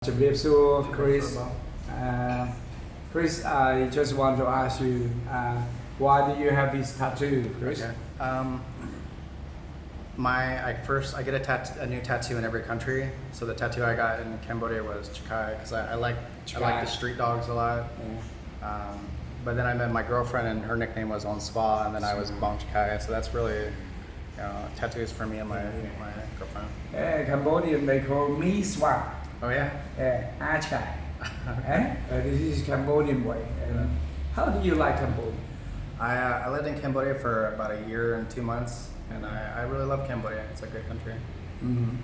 Chris. Chris, I just want to ask you, why do you have this tattoo, Chris? Okay. I get a new tattoo in every country. So the tattoo I got in Cambodia was Chakai because I like the street dogs a lot. Yeah. But then I met my girlfriend and her nickname was On Spa, and then I was Bong Chakai. So that's really tattoos for me and my girlfriend. Yeah, Cambodian they call me Swa. Oh yeah. Yeah, Achai. This is Cambodian way. And how do you like Cambodia? I lived in Cambodia for about a year and 2 months, and I really love Cambodia. It's a great country. Mm-hmm.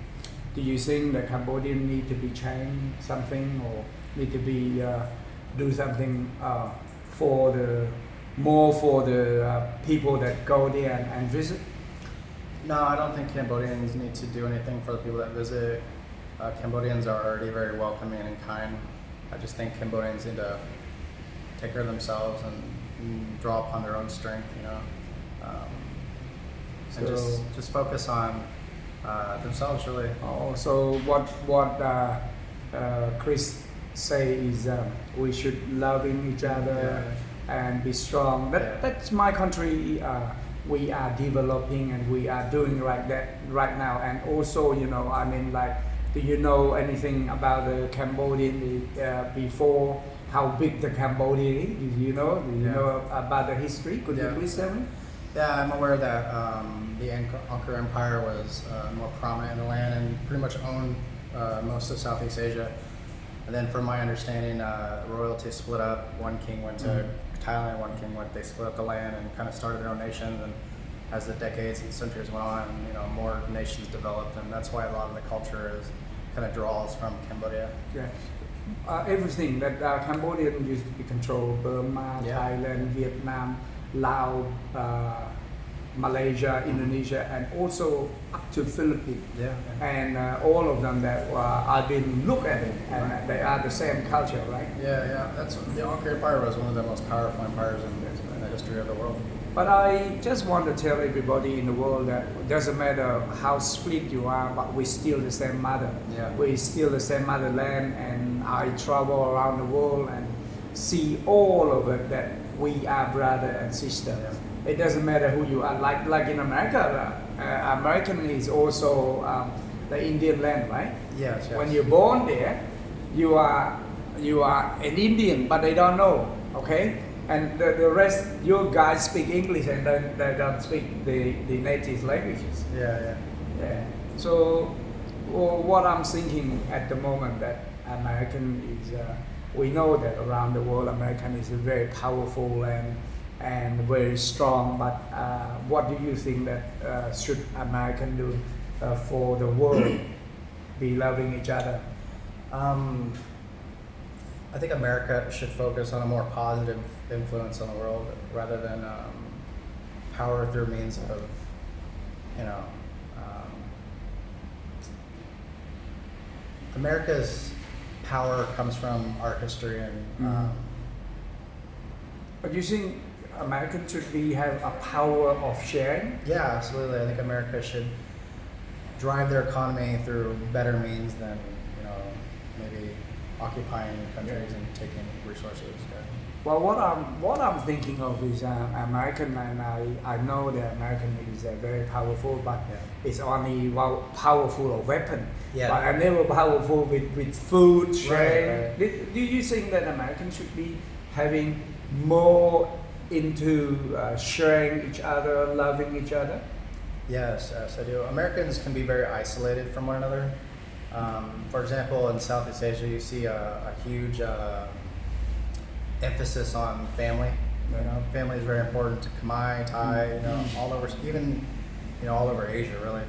Do you think that Cambodian need to be changed something or need to be do something for the people that go there and visit? No, I don't think Cambodians need to do anything for the people that visit. Cambodians are already very welcoming and kind. I just think Cambodians need to take care of themselves and draw upon their own strength, and just focus on themselves, really. Oh, so what Chris say is we should loving each other and be strong. That's my country. We are developing and we are doing like that right now. And also, do you know anything about the Cambodian before? How big the Cambodia is? Do you know about the history? Could you please tell me? Yeah, I'm aware that the Angkor Empire was more prominent in the land and pretty much owned most of Southeast Asia. And then from my understanding, royalty split up. One king went to Thailand, one king they split up the land and kind of started their own nations. And as the decades and centuries went on, more nations developed, and that's why a lot of the culture kind of draws from Cambodia. Yes. Everything that Cambodian used to be controlled: Burma, Thailand, Vietnam, Laos, Malaysia, Indonesia, and also up to Philippines. Yeah. And all of them that I've been look at it, and they are the same culture, right? Yeah. That's the Angkor Empire was one of the most powerful empires in the history of the world. But I just want to tell everybody in the world that it doesn't matter how split you are, but we're still the same mother. Yeah. We're still the same motherland, and I travel around the world and see all of it that we are brother and sister. Yeah. It doesn't matter who you are. Like in America, American is also the Indian land, right? Yes. When you're born there, you are an Indian, but they don't know. Okay. And the rest, your guys speak English and they don't speak the native languages. Yeah. So what I'm thinking at the moment that American is, we know that around the world American is very powerful and very strong. But what do you think that should American do for the world be loving each other? I think America should focus on a more positive influence on the world rather than power through means of, America's power comes from our history and. But you think Americans should have a power of sharing? Yeah, absolutely. I think America should drive their economy through better means than maybe occupying countries and taking resources. Yeah. Well, what I'm thinking of is American, and I know that American is very powerful, but it's only powerful of weapon. Yeah. But I'm never powerful with food sharing. Right. Do you think that Americans should be having more into sharing each other, loving each other? Yes, I do. Americans can be very isolated from one another. For example, in Southeast Asia, you see a huge emphasis on family. Family is very important to Khmer, Thai, all over, even all over Asia, really.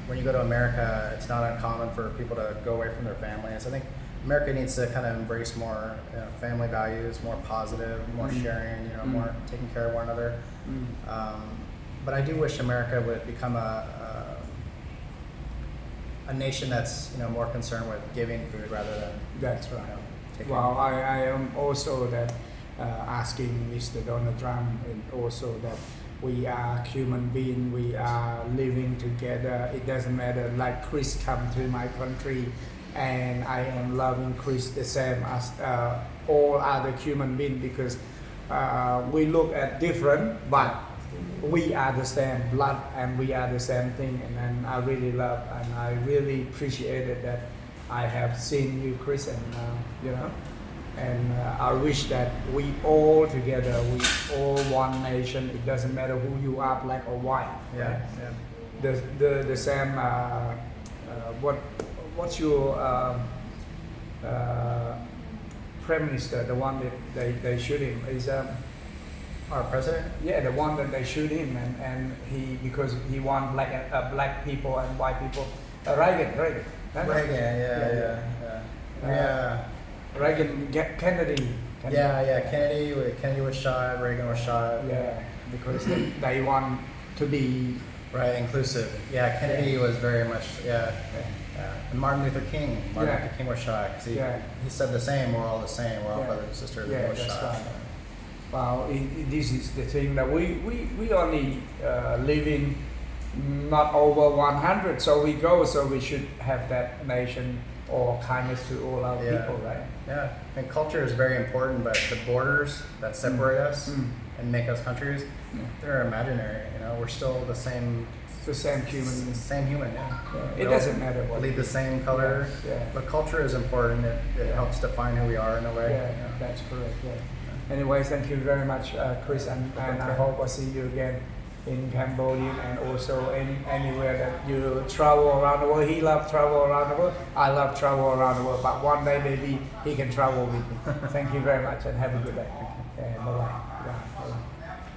When you go to America, it's not uncommon for people to go away from their families. I think America needs to kind of embrace more family values, more positive, more sharing, more taking care of one another. But I do wish America would become a nation that's more concerned with giving food rather than that's right. Well, I am also that asking Mr. Donald Trump, and also that we are human beings, we are living together. It doesn't matter, like Chris come to my country and I am loving Chris the same as all other human beings because we look at different, but we are the same blood and we are the same thing. And then I really love and I really appreciated that I have seen you, Chris, and you know. And I wish that we all together, we all one nation. It doesn't matter who you are, black or white. Yeah, yeah. The same. What's your prime minister? The one that they shoot him is Our president? yeah, the one that they shoot him and he because he want black people and white people. Reagan. Yeah. Reagan, Kennedy. Kennedy was shot, Reagan was shot. Yeah, because they want to be Right, inclusive. Yeah, Kennedy was very much, yeah. And Martin Luther King was shot because he said the same, we're all the same, we're all brothers and sisters. Yeah, he was that's shot. right. Wow, this is the thing that we only living not over 100, so we should have that nation or kindness to all our people, right? Yeah, and culture is very important, but the borders that separate us and make us countries, they're imaginary. You know, we're still the same. The same human. Same human, yeah. It doesn't matter We what. lead the same color, but culture is important. It helps define who we are in a way. Yeah, that's correct. Yeah. Anyway, thank you very much, Chris, and I hope I see you again in Cambodia and also anywhere that you travel around the world. He loves travel around the world. I love travel around the world. But one day maybe he can travel with me. Thank you very much and have a good day. Bye bye.